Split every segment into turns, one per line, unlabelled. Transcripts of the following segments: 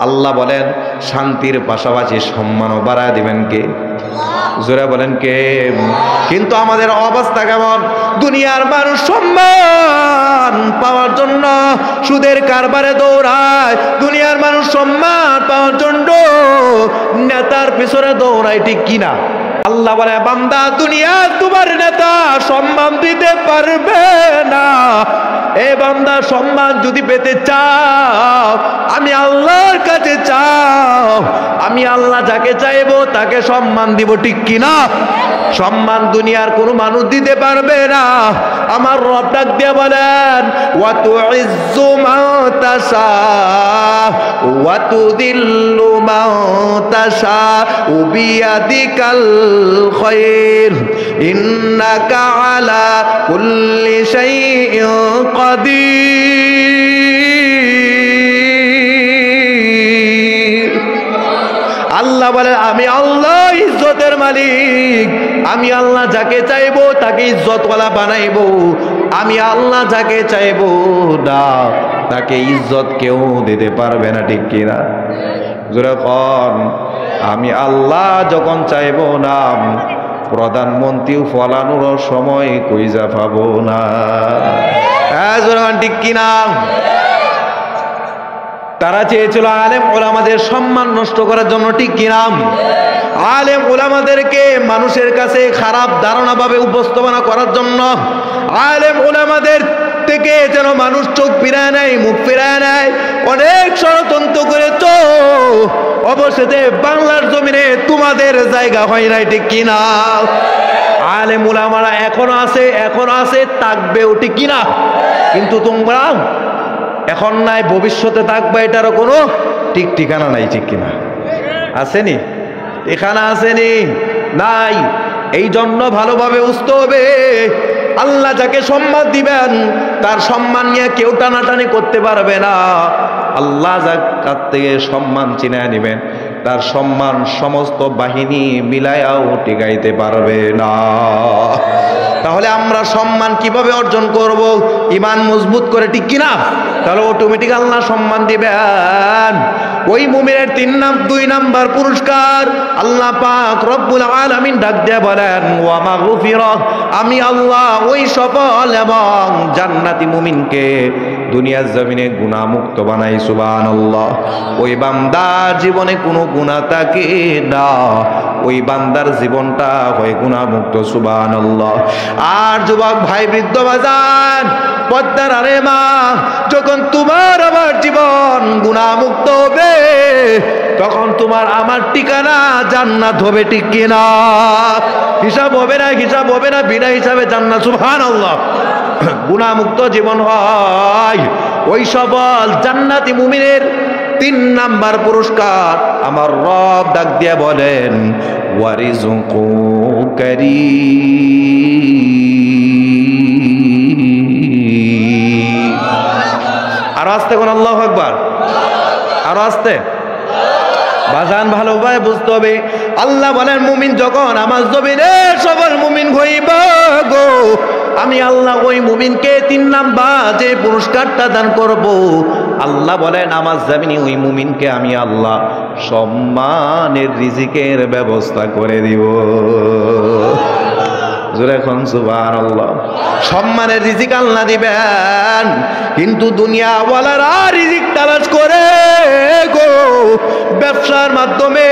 আল্লাহ বলেন শান্তির পাশাপাশি সম্মানও বাড়ায় দিবেন কে? জোরে বলেন কে? কিন্তু আমাদের অবস্থা কেমন? দুনিয়ার মানুষ সম্মান পাওয়ার জন্য সুদের কারবারে দৌড়ায়, দুনিয়ার মানুষ সম্মান পাওয়ার জন্য নেতার পিছনে দৌড়ায়, ঠিক কিনা? আল্লাহ বলে বান্দা দুনিয়া তোমার নেতা সম্মান দিতে পারবে না। এ বান্দা সম্মান যদি পেতে চাও আমি আল্লাহর কাছে চাও, আমি আল্লাহ যাকে চাইবো তাকে সম্মান দিব, ঠিক কিনা? সম্মান দুনিয়ার কোনো মানুষ দিতে পারবে না। আমার রব ডাক দিয়ে বলেন ওয়া তুইজ্জু মান তাশা ওয়া তুযিল্লু মান তাশা বিয়াদিকাল খায়র ইন্নাকা আলা কুল্লি শাইইন কাদির। আল্লাহ বলেন আমি আল্লাহ ইজ্জতের মালিক, আমি আল্লাহ যাকে চাইবো তাকে ইজ্জতওয়ালা বানাইবো, আমি আল্লাহ যাকে চাইবো না তাকে ইজ্জত কেউ দিতে পারবে না, ঠিক কিনা? জোরে কোন আমি আল্লাহ যখন চাইবো না প্রধানমন্ত্রীও ফলানোর সময় কইজা পাবো না। হ্যাঁ জোরে কোন, ঠিক কিনা? তারা চেয়েছিল আলেম ওলামাদের সম্মান নষ্ট করার জন্য, ঠিক কিনা? আলেম ওলামাদেরকে মানুষের কাছে খারাপ ধারণা ভাবে উপস্থাপনা করার জন্য, আলেম ওলামাদের থেকে যেন মানুষ চোখ ফিরায় নেয়, মুখ ফিরায় নেয়, অনেক ষড়যন্ত্র করেছ। অবশেষে বাংলার জমিনে তোমাদের জায়গা হয় নাই, ঠিক কিনা? আলেম ওলামারা এখনো আছে, থাকবেও, ঠিক কিনা? কিন্তু তোমরা এখন নাই, ভবিষ্যতে থাকবে, এটারও কোনো ঠিক ঠিকানা নাই, ঠিক কিনা? আসেনি? এখানে আসেনি? নাই। এই জন্য ভালোভাবে বুঝতে হবে আল্লাহ যাকে সম্মান দিবেন তার সম্মান নিয়ে কেউ টানাটানি করতে পারবে না। আল্লাহ যার থেকে সম্মান চিনে নিবেন তার সম্মান সমস্ত বাহিনী মিলায়াও টিকাইতে পারবে না। তাহলে আমরা সম্মান কিভাবে অর্জন করব? ঈমান মজবুত করে, ঠিক কিনা? তাহলে অটোমেটিক আল্লাহ সম্মান দিবেন। ওই মুমিনের 2 নাম্বার পুরস্কার আল্লাহ পাক রব্বুল আলামিন ডাক দিয়ে বলেন ওয়া মাগফিরাহ, আমি আল্লাহ ওই সফল এবং জান্নাতি মুমিনকে দুনিয়ার জমিনে গুনাহ মুক্ত বানাই। সুবহানাল্লাহ। ওই বান্দার জীবনে কোনো গুনাহ থাকে না, ওই বান্দার জীবনটা হয় গুনাহ মুক্ত। সুবহানাল্লাহ। আর যুবক ভাই, বৃদ্ধ বাজান, পদ্মার আরে মা, যখন তোমার আমার জীবন গুনাহ মুক্ত হবে তখন তোমার আমার ঠিকানা জান্নাত হবে, ঠিক কিনা? হিসাব হবে না, বিনা হিসাবে জান্নাত। সুবহানাল্লাহ। গুনাহ মুক্ত জীবন হয় ওই সফল জান্নাতি মুমিনের 3 নাম্বার পুরস্কার আমার রব ডাক দিয়ে বলেন ওয়ারিজুকু কারীম। আর আস্তে কোন আল্লাহু আকবার, আর আস্তে বাজান, ভালোভাবে বুঝতে হবে। আল্লাহ বলেন মুমিন যখন আমার জমিনে সফল মুমিন হইব গো, আমি আল্লাহ ওই মুমিনকে 3 নাম্বার যে পুরস্কারটা দান করব। আল্লাহ বলেন আমার জমিনে ওই মুমিনকে আমি আল্লাহ সম্মানের রিজিকের ব্যবস্থা করে দিব। জোরে এখন সুবহানাল্লাহ। সম্মানের রিজিক আল্লাহ দিবেন, কিন্তু দুনিয়াওয়ালারা রিজিক তালাশ করে গো, ব্যবসার মাধ্যমে,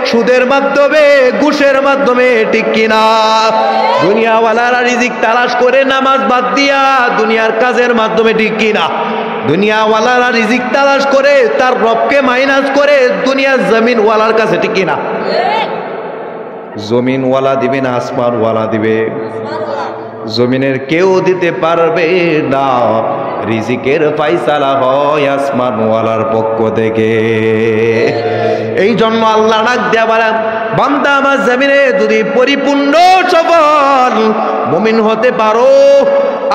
সুদের মাধ্যমে, ঘুষের মাধ্যমে, ঠিক কিনা? দুনিয়াওয়ালারা রিজিক তালাশ করে নামাজ বাদ দিয়া দুনিয়ার কাজের মাধ্যমে, ঠিক কিনা? দুনিয়াওয়ালারা রিজিক তালাশ করে তার রবকে মাইনাস করে দুনিয়ার জমিনওয়ালার কাছে, ঠিক কিনা? জমিনওয়ালা দিবে না আসমানওয়ালা দিবে? জমিনের কেউ দিতে পারবে না, রিজিকের ফায়সালা হয় আসমানওয়ালার পক্ষ থেকে। এই জন্য আল্লাহ ডাক দেয়া বলেন বান্দা আমার জমিনে যদি পরিপূর্ণ সফল মুমিন হতে পারো,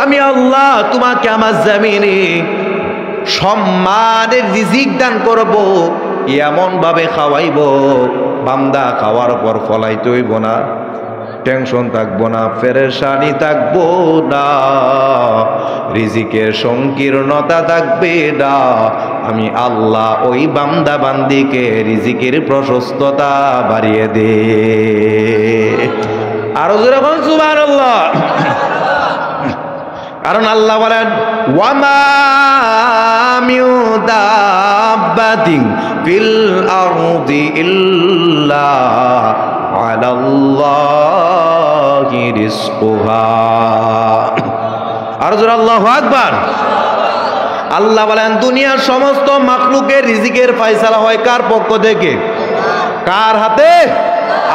আমি আল্লাহ তোমাকে আমার জমিনে সম্মানের রিজিক দান করব, এমন ভাবে খাওয়াইব বান্দা খাওয়ার পর ফলাইতে হইব না, টেনশন থাকবো না, পেরেশানি থাকবো না, রিজিকের সংকীর্ণতা থাকবে না। আমি আল্লাহ ওই বান্দা বান্দিকে রিজিকের প্রশস্ততা বাড়িয়ে দে। আরো জোরে বলুন সুবহানাল্লাহ। কারণ আল্লাহ বলেন ওয়ামা মিন দাব্বাতিন ফিল আরদি ইল্লা আলাল্লাহি রিজকুহা। আর জোরে আল্লাহু আকবার। আল্লাহ বলেন দুনিয়ার সমস্ত মাখলুকের রিজিকের ফয়সালা হয় কার পক্ষ থেকে? কার হাতে?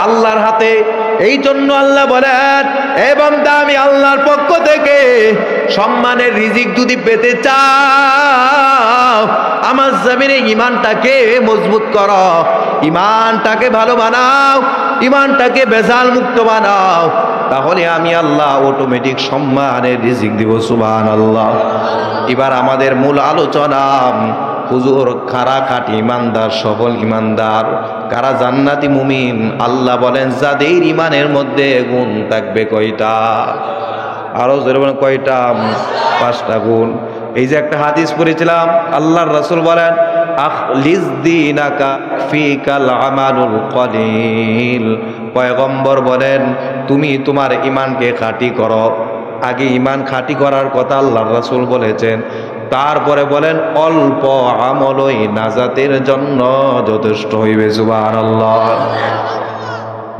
আল্লাহর হাতে। এই জন্য আল্লাহ বলেন এ বান্দা আমি আল্লাহর পক্ষ থেকে সম্মানের রিজিক যদি পেতে চাও আমার জমিনে ঈমানটাকে মজবুত করো, ঈমানটাকে ভালো বানাও, ঈমানটাকে বেজাল মুক্ত বানাও, তাহলে আমি আল্লাহ অটোমেটিক সম্মানের রিজিক দিব। সুবহানাল্লাহ। এবার আমাদের মূল আলোচনা, হুজুর কারা খাঁটি ইমানদার, সফল ইমানদার, কারা জান্নাতি মুমিন? আল্লাহ বলেন যাদের ইমানের মধ্যে গুণ থাকবে কয়টা? আরো জোরে বলেন কয়টা? 5টা গুণ। এই যে একটা হাদিস পড়েছিলাম, আল্লাহর রাসূল বলেন আখলিস দীনাকা ফিকাল আমালুল কলিল। পয়গম্বর বলেন তুমি তোমার ঈমানকে খাঁটি করো। আগে ঈমান খাঁটি করার কথা আল্লাহর রাসূল বলেছেন, তারপরে বলেন অল্প আমলই নাজাতের জন্য যথেষ্ট হইবে। সুবহানাল্লাহ।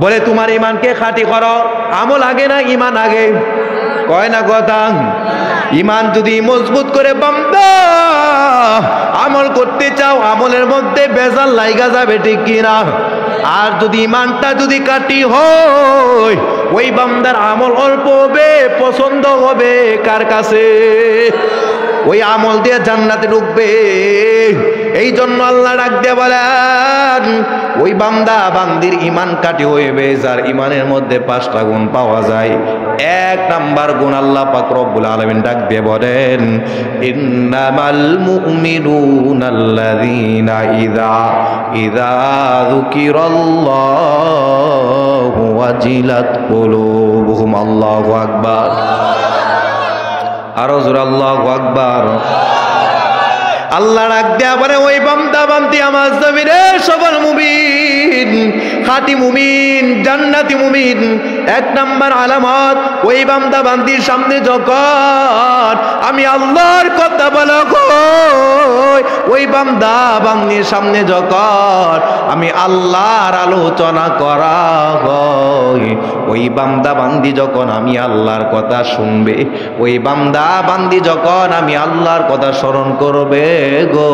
বলে তোমার ঈমানকে খাঁটি করো, আমল আগে না ঈমান আগে? কয় না কথা? ঈমান যদি মজবুত করে বান্দা আমল করতে চাও, আমলের মধ্যে বেজাল লাইগা যাবে, ঠিক কিনা? আর যদি ঈমানটা যদি খাঁটি হয়, ওই বান্দার আমল অল্প হবে, পছন্দ হবে কার কাছে? ওই আমল দিয়ে জান্নাতে ঢুকবে। এই জন্য আল্লাহ ডাক দিয়ে বলেন ওই বান্দা বান্দির ঈমান কাটি হইবে যার ঈমানের মধ্যে 5টা গুণ পাওয়া যায়। 1 নাম্বার গুণ আল্লাহ পাক রব্বুল আলামিন ডাক দিয়ে বলেন ইন্নামাল মুমিনুনাল্লাযীনা ইযা যুকিরাল্লাহু ওয়াজিলাত কুলুবুহুম। আল্লাহু আকবার। আরো জোরে আল্লাহু আকবার। আল্লাহ ডাক দেয়া বলে ওই বান্দা বান্দি আমার জমিনে সফল মুমিন, খাঁটি মুমিন, জান্নাতি মুমিন। 1 নাম্বার আলামত, ওই বান্দা বান্দির সামনে যখন আমি আল্লাহর কথা বলা হয়, ওই বান্দা বান্দির সামনে যখন আমি আল্লাহর আলোচনা করা হয়, ওই বান্দা বান্দি যখন আমি আল্লাহর কথা শুনবে, ওই বান্দা বান্দি যখন আমি আল্লাহর কথা স্মরণ করবে গো,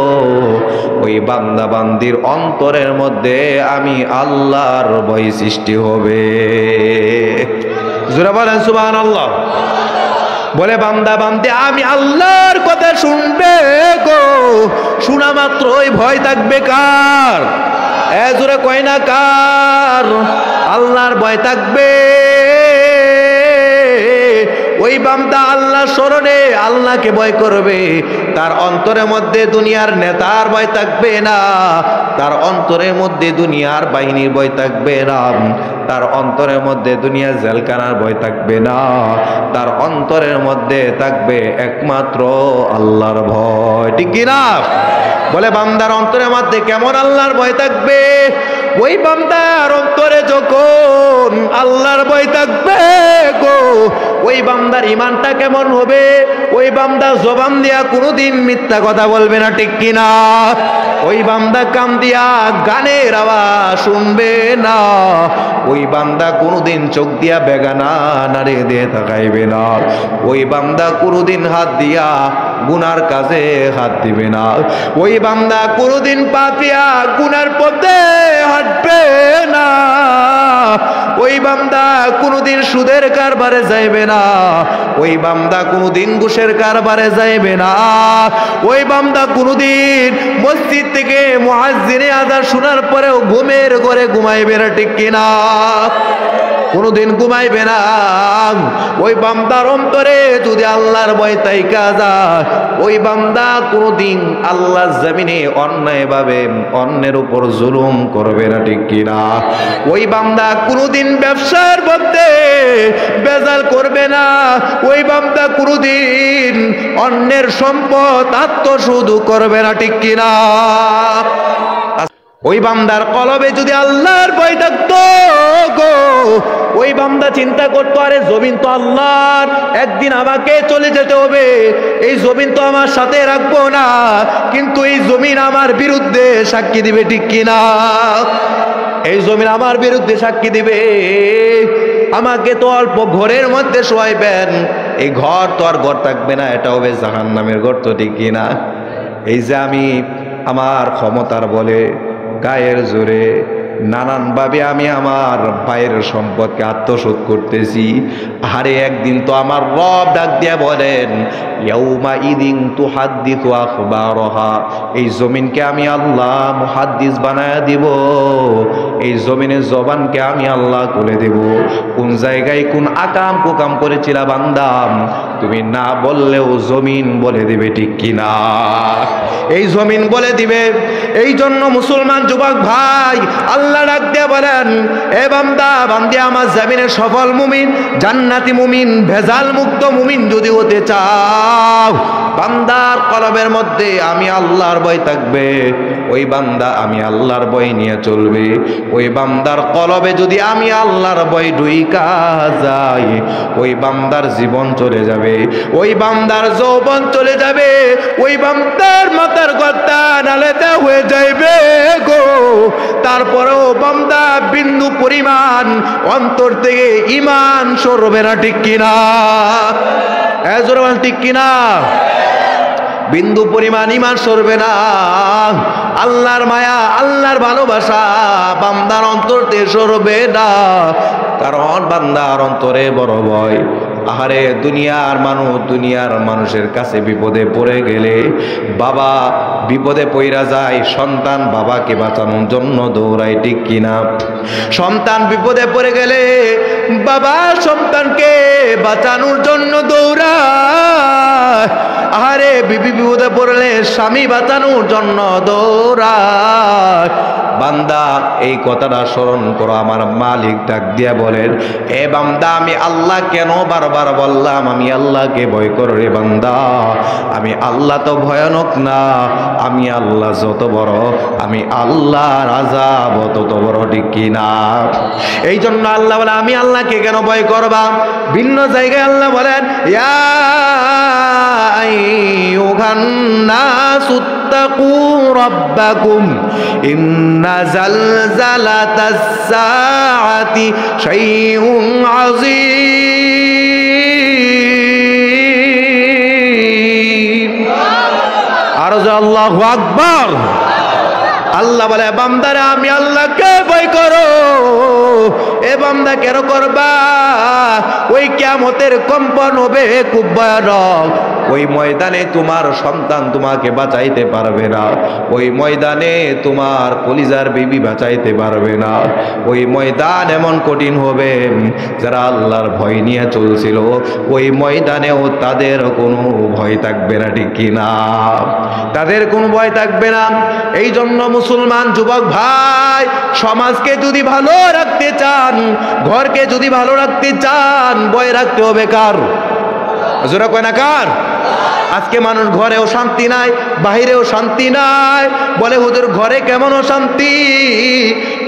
ওই বান্দা বান্দির অন্তরের মধ্যে আমি আল্লাহর ভয় সৃষ্টি হবে। জোরে বলেন সুবহানাল্লাহ। বলে বান্দা বান্দি আমি আল্লাহর কথা শুনবে গো, শোনা মাত্রই ভয় থাকবে কার? জোরে কয় না কার? আল্লাহর ভয় থাকবে। ওই বান্দা আল্লাহ স্মরণে আল্লাহকে ভয় করবে, তার অন্তরের মধ্যে দুনিয়ার নেতার ভয় থাকবে না, তার অন্তরের মধ্যে দুনিয়ার বাহিনীর ভয় থাকবে না, তার অন্তরের মধ্যে দুনিয়ার জেলখানার ভয় থাকবে না, তার অন্তরের মধ্যে থাকবে একমাত্র আল্লাহর ভয়। ঠিক কিনা? বলে বান্দার অন্তরের মধ্যে কেমন আল্লাহর ভয় থাকবে? ওই বান্দার অন্তরে যখন আল্লাহর ভয় থাকবে গো, ওই বান্দার ঈমানটা কেমন হবে? ওই বান্দা জবান দিয়া কোনোদিন মিথ্যা কথা বলবে না, ঠিক কিনা? ওই বান্দা কান দিয়া গানের আওয়াজ শুনবে না, ওই বান্দা কোনোদিন চোখ দিয়া বেগানা নারী দিয়ে তাকাইবে না, ওই বান্দা কোনোদিন হাত দিয়া গুনার কাজে হাত দিবে না, ওই বান্দা কোনোদিন পা দিয়া গুনার পথে হাঁটবে না, ওই বান্দা কোনোদিন সুদের কারবারে যাইবে না, ওই বান্দা কোনোদিন ঘুষের কারবারে যাইবে না, ওই বান্দা কোনোদিন মসজিদ থেকে মুয়াজ্জিনে আযান শোনার পরেও ঘুমের ঘরে ঘুমাইবে না, ঠিক কিনা? কোনোদিন ঘুমাইবে না। ওই বান্দার অন্তরে যদি আল্লাহর ভয় থাইকা যায়, ওই বান্দা কোনোদিন আল্লাহর জমিনে অন্যায়ভাবে অন্যের উপর জুলুম করবে না, ঠিক কিনা? ওই বান্দা কোনোদিন ব্যবসার মধ্যে বেজাল করবে না। ওই বান্দা কোনোদিন অন্যের সম্পদ আত্মসাৎ করবে না, ঠিক কিনা? ওই বান্দার কলবে যদি আল্লাহর ভয় থাকতো গো, ওই বান্দা চিন্তা করতো, আরে জমিন তো আল্লাহর, একদিন আমাকে চলে যেতে হবে, এই জমিন তো আমার সাথে রাখবো না, কিন্তু এই জমিন আমার বিরুদ্ধে সাক্ষী দিবে, ঠিক কিনা? এই জমিন আমার বিরুদ্ধে সাক্ষী দিবে। আমাকে তো অল্প ঘরের মধ্যে শোয়াইবেন, এই ঘর তো আর ঘর থাকবে না, এটা হবে জাহান্নামের ঘর, তো ঠিক কিনা? এই যে আমি আমার ক্ষমতার বলে গায়ের জোরে নানানভাবে আমি আমার ভাইয়ের সম্পদকে আত্মসাৎ করতেছি, আরে একদিন তো আমার রব ডাক দিয়া বলেন, ইয়াউমা ইদিন তুহাদ্দিসু আখবারহা, এই জমিনকে আমি আল্লাহ মুহাদ্দিস বানায়া দিব, এই জমিনের জবানকে আমি আল্লাহ খুলে দেব। কোন জায়গায় কোন আকাম কুকাম করেছিলা বান্দাম, তুমি না বললেও জমিন বলে দিবে, ঠিক কিনা? এই জমিন বলে দিবে। এই জন্য মুসলমান যুবক ভাই, আল্লাহ ডাক দিয়ে বলেন, এ বান্দা বান্দি, আমার জমিনের সফল মুমিন, জান্নাতি মুমিন, ভেজাল মুক্ত মুমিন যদি হতে চাও, বান্দার কলবের মধ্যে আমি আল্লাহর ভয় থাকবে, ওই বান্দা আমি আল্লাহর ভয় নিয়ে চলবে। ওই বান্দার কলবে যদি আমি আল্লাহর ভয় ঢুইকা যাই, ওই বান্দার জীবন চলে যাবে, ওই বান্দার যৌবন চলে যাবে, ওই বান্দার মাথার কথা নালেতে হয়ে যাইবে গো। তারপরেও বান্দা বিন্দু পরিমাণ অন্তর থেকে ঈমান সরবে না, ঠিক কিনা? ঠিক কিনা? বিন্দু পরিমাণ ঈমান সরবে না। আল্লাহর মায়া, আল্লাহর ভালোবাসা বান্দার অন্তর থেকে সরবে না, কারণ বান্দার অন্তরে বড় ভয়। আহারে দুনিয়ার মানুষের কাছে বিপদে পড়ে গেলে বাবা বিপদে পইরা যায়, সন্তান বাবাকে বাঁচানোর জন্য দৌড়ায়, ঠিক কিনা? সন্তান বিপদে পড়ে গেলে বাবা সন্তানকে বাঁচানোর জন্য দৌড়ায়। আহারে বিবি বিপদে পড়লে স্বামী বাঁচানোর জন্য দৌড়ায়। বান্দা এই কথাটা স্মরণ করো, আমার মালিক ডাক দিয়া বলেন, এ বান্দা আমি আল্লাহ কেন বারবার বললাম আমি আল্লাহকে ভয় করো রে বান্দা? আমি আল্লাহ তো ভয়ানক না, আমি আল্লাহ যত বড়, আমি আল্লাহর আযাব তত বড়, ঠিক কিনা? এই জন্য আল্লাহ বলে, আমি আল্লাহকে কেন ভয় করবা? ভিন্ন জায়গায় আল্লাহ বলেন, ইয়া আইয়ুহান নাসু ইত্তাকু রাব্বাকুম ইন্না জালজালাতাস সাআতি শাইউন আযীম। আর আল্লাহু আকবার। আল্লাহ বলে, বান্দারা আমি আল্লাহকে ভয় করো। এ বান্দা কেন করবা? ওই কিয়ামতের কম্পন হবে খুব ভয়ানক। ওই ময়দানে তোমার সন্তান তোমাকে বাঁচাইতে পারবে না, ওই ময়দানে তোমার কলিজার বিবি বাঁচাইতে পারবে না। ওই ময়দান এমন কঠিন হবে, যারা আল্লাহর ভয় নিয়ে চলছিল ওই ময়দানেও তাদের কোনো ভয় থাকবে না, ঠিক কিনা? তাদের কোনো ভয় থাকবে না। এই জন্য মুসলমান যুবক ভাই, সমাজকে যদি ভালো রাখতে চান, ঘরকে যদি ভালো রাখতে চান, ভয় রাখতে হবে কার? জোরা কয় না কার? আজকে মানুষ ঘরেও শান্তি নাই, বাহিরেও শান্তি নাই। বলে হুজুর ঘরে কেমন শান্তি?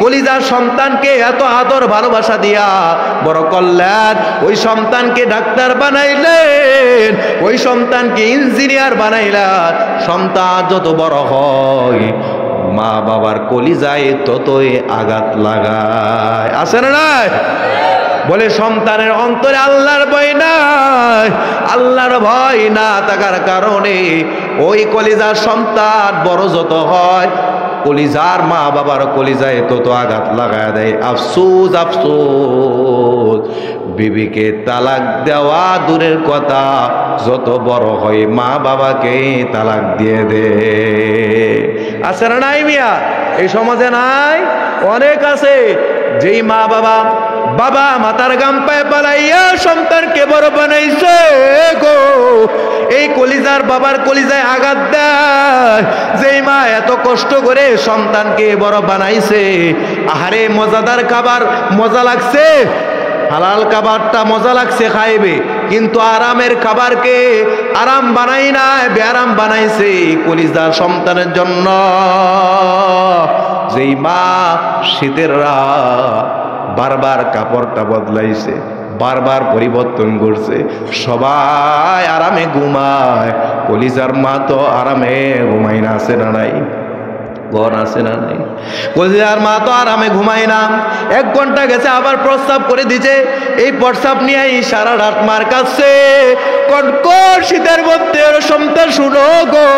কলিজার সন্তানকে এত আদর ভালোবাসা দিয়া বড় করলেন, ওই সন্তানকে ডাক্তার বানাইলেন, ওই সন্তানকে ইঞ্জিনিয়ার বানাইলেন। সন্তান যত বড় হয় মা বাবার কলিজায় ততই আঘাত লাগায়, আছে না নাই? বলে সন্তানের অন্তরে আল্লাহর ভয় নাই। আল্লাহর ভয় না থাকার কারণে ওই কলিজার সন্তান বড় যত হয়, কলিজার মা বাবার কলিজায় তত আঘাত লাগায় দেয়। আফসোস আফসোস, বিবিকে তালাক দেওয়া দূরের কথা, যত বড় হয় মা বাবাকে তালাক দিয়ে দে। আছে না নাই মিয়া? এই সমাজে নাই? অনেক আছে। যেই মা বাবা বাবা মাথার গাম পায়ে পালাইয়া সন্তানকে বড় বানাইছে গো। এই কলিজার বাবার কলিজায় আঘাত দেয়, যেই মা এত কষ্ট করে সন্তানকে বড় বানাইছে। আহারে মজাদার খাবার মজা লাগছে, হালাল খাবারটা মজা লাগছে খাইবে, কিন্তু আরামের খাবারকে আরাম বানাই না, বেআরাম বানাইছে কলিজার সন্তানের জন্য। যেই মা শীতের রাত বারবার কাপড়টা বদলাইছে, বারবার পরিবর্তন করছে, সবাই আরামে ঘুমায়, কলিজার মা তো আরামে ঘুমাই না, আছে না নাই? ঘর আছে না নাই? কলিজার মা তো আরামে ঘুমায় না। 1 ঘন্টা গেছে আবার প্রস্রাব করে দিছে, এই প্রস্রাব নিয়ে সারা রাত মার কাছে কটকট শীতের মধ্যে সন্তান শুনো গো,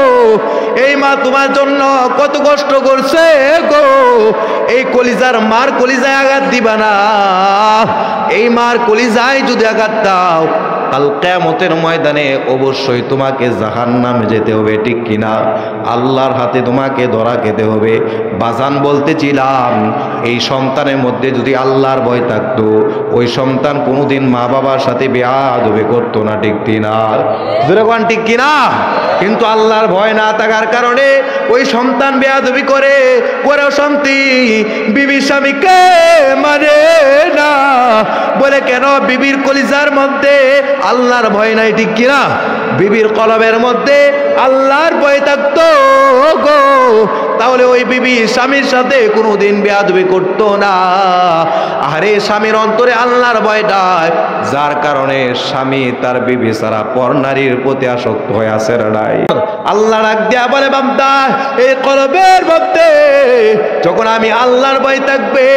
এই মা তোমার জন্য কত কষ্ট করছে গো। এই কলিজার মার কলিজায় আঘাত দিবা না, এই মার কলিজায় যদি আঘাত দাও কাল কিয়ামতের ময়দানে অবশ্যই তোমাকে জাহান্নামে যেতে হবে, ঠিক কিনা? আল্লাহর হাতে তোমাকে ধরা খেতে হবে। বাজান বলতেছিলাম, এই সন্তানের মধ্যে যদি আল্লাহর ভয় থাকতো, ওই সন্তান কোনোদিন মা বাবার সাথে বেয়াদবি করতো না, ঠিক কিনা? যেরকম ঠিক কিনা? কিন্তু আল্লাহর ভয় না থাকার কারণে ওই সন্তান বেয়াদবি করে শান্তি বিবি স্বামীকে মানে না। বলে কেন? বিবির কলিজার মধ্যে আল্লাহর ভয় নাই, ঠিক কিনা? বিবির কলবের মধ্যে আল্লাহর ভয় থাকতো গো, তাহলে ওই বিবি স্বামীর সাথে কোনোদিন বেয়াদবি করতো না। আরে স্বামীর অন্তরে আল্লাহর ভয়টায়, যার কারণে স্বামী তার বিবি ছাড়া পর নারীর প্রতি আসক্ত হয়ে আছে নাই। আল্লাহ ডাক দিয়া বলে, বান্দা এই কলবের মধ্যে যখন আমি আল্লাহর ভয় থাকবে,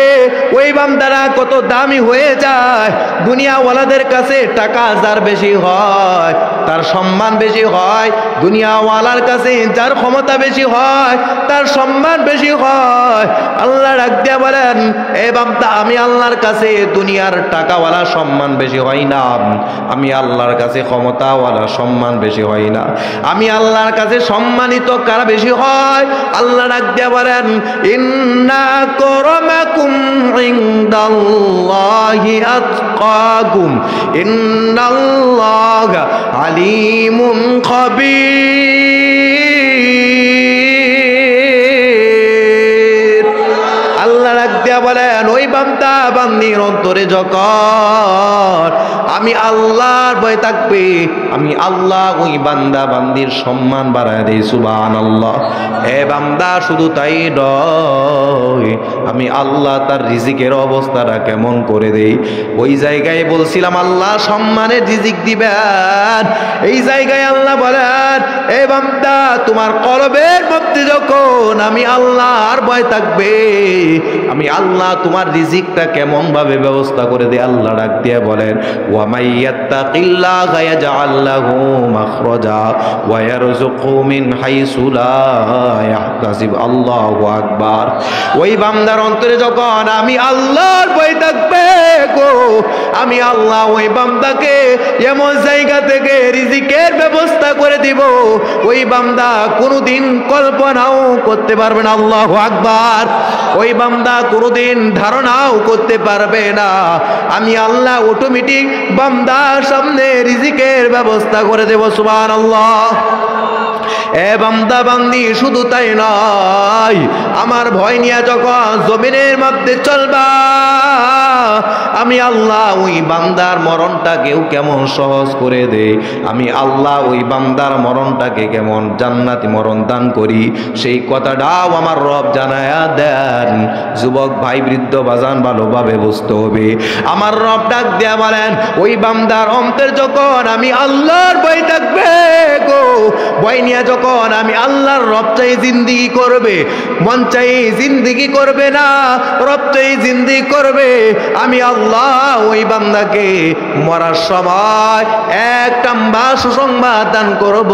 ওই বান্দারা কত দামি হয়ে যায়। দুনিয়াওয়ালাদের কাছে টাকা যার বেশি হয় তার সম্মান বেশি হয়, দুনিয়াওয়ালার কাছে যার ক্ষমতা বেশি হয় তার সম্মান বেশি হয়। আল্লাহ ডাক দিয়া বলেন, এ বান্দা আমি আল্লাহর কাছে দুনিয়ার টাকাওয়ালা সম্মান বেশি হয় না, আমি আল্লাহর কাছে ক্ষমতাওয়ালা সম্মান বেশি হয় না, আমি আল্লাহর কাছে সম্মানিত কারা বেশি হয়? আল্লাহ ডাক দিয়া বলেন, ইন্না আকরামাকুম ইনদাল্লাহি আতকাকুম ইন্নাল্লাহা আলিমুন খাবীর। আল্লাহ ডাক দিয়া বলেন, ওই বান্দা বান্দির অন্তরে যখন আমি আল্লাহর ভয় থাকবে, আমি আল্লাহ ওই বান্দা বান্দির সম্মান বাড়ায় দেই। সুবহানাল্লাহ। এ বান্দা শুধু তাই নয়, আমি আল্লাহ তার রিজিকের অবস্থাটা কেমন করে দেই। ওই জায়গায় বলছিলাম আল্লাহ সম্মানের রিজিক দিবেন, এই জায়গায় আল্লাহ বলেন, এ বান্দা তোমার কলবের মধ্যে যখন আমি আল্লাহর ভয় থাকবে, আমি আল্লাহ তোমার রিজিকটা কেমন ভাবে ব্যবস্থা করে দেই। আল্লাহ ডাক দিয়ে বলেন, ওয়া মাইয়াত্তাকিল্লাহা ইয়াজআল লাহু মাখরাজা ওয়া ইয়ারযুকহু মিন হাইসু লা ইয়াহতাসিব। আল্লাহু আকবার। ওই বান্দার অন্তরে যখন আমি আল্লাহর ভয় থাকবে গো, আমি আল্লাহ ওই বান্দাকে এমন জায়গা থেকে রিজিকের ব্যবস্থা করে দিব, ওই বান্দা কোনোদিন কল্পনাও করতে পারবে না। আল্লাহু আকবার। ওই বান্দা কোনোদিন ধারণাও করতে পারবে না। আমি আল্লাহ অটোমেটিক বান্দার সামনে রিজিকের ব্যবস্থা করে দেব। সুবহানাল্লাহ। এ বান্দা বান্দি শুধু তাই নয়, আমার ভয় নিয়ে যখন জমিনের মধ্যে চলবা, আমি আল্লাহ ওই বান্দার মরণটাকেও কেমন সহজ করে দেই, আমি আল্লাহ ওই বান্দার মরণটাকে কেমন জান্নাতি মরণ দান করি, সেই কথাটাও আমার রব জানায়া দেন। যুবক ভাই, বৃদ্ধ বাজান ভালোভাবে বুঝতে হবে। আমার রব ডাক দেয়া বলেন, ওই বান্দার অন্তর যখন আমি আল্লাহর ভয় থাকবে গো, ভয় নিয়ে যখন আমি আল্লাহর রব চাই জিন্দিগি করবে, মন চাই জিন্দিগি করবে না, রব চাই জিন্দিগি করবে, আমি আল্লাহ ওই বান্দাকে মরার সময় এক নাম্বার সুসংবাদ দান করব।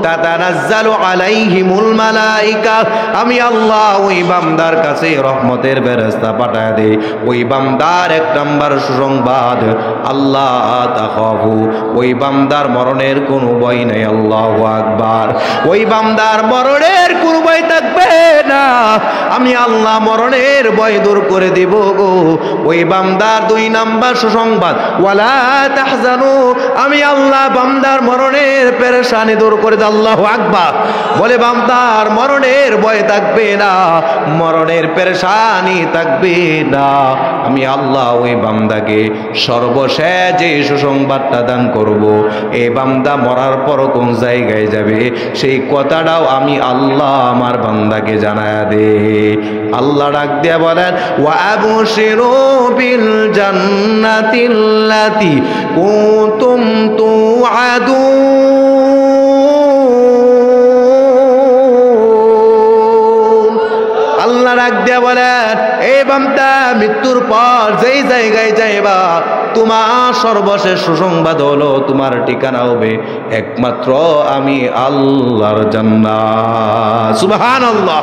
তাতানাজ্জালু আলাইহিমুল মালাইকা, আমি আল্লাহ ওই বান্দার কাছে রহমতের ফেরেশতা পাঠায় দেই। ওই বান্দার এক নাম্বার সুসংবাদ, আল্লাহ তাখাফু, ওই বান্দার মরণের কোনো ভয় নাই। আল্লাহু আকবার। ওই বান্দার মরণের কোনো ভয় থাকবে না। আমি আমি আল্লাহ মরণের ভয় দূর করে দিব গো। ওই বান্দার 2 নাম্বার সুসংবাদ, ওয়ালা তাহজানু, আমি আল্লাহ বান্দার মরণের পেরেশানি দূর করে দেব। আল্লাহু আকবার। বলে বান্দার মরণের ভয় থাকবে না, মরণের পেরেশানি থাকবে না। আমি আল্লাহ ওই বান্দাকে সর্বশেষ যে সুসংবাদটা দান করব, এই বান্দা মরার পর কোন জায়গায় যাবে সেই কথাটাও আমি আল্লাহ আমার বান্দাকে জানায়া দে। আল্লাহ ডাক দিয়া বলেন, ওয়া আবশিরু বিল জান্নাতিল্লাতি কুনতুম তুআদুন। আল্লাহ ডাক দিয়া বলেন, এই বান্দা মৃত্যুর পর যেই জায়গায় যাইবা, তোমার সর্বশেষ সুসংবাদ হলো তোমার ঠিকানা হবে একমাত্র আমি আল্লাহর জান্নাত। সুবহানাল্লাহ।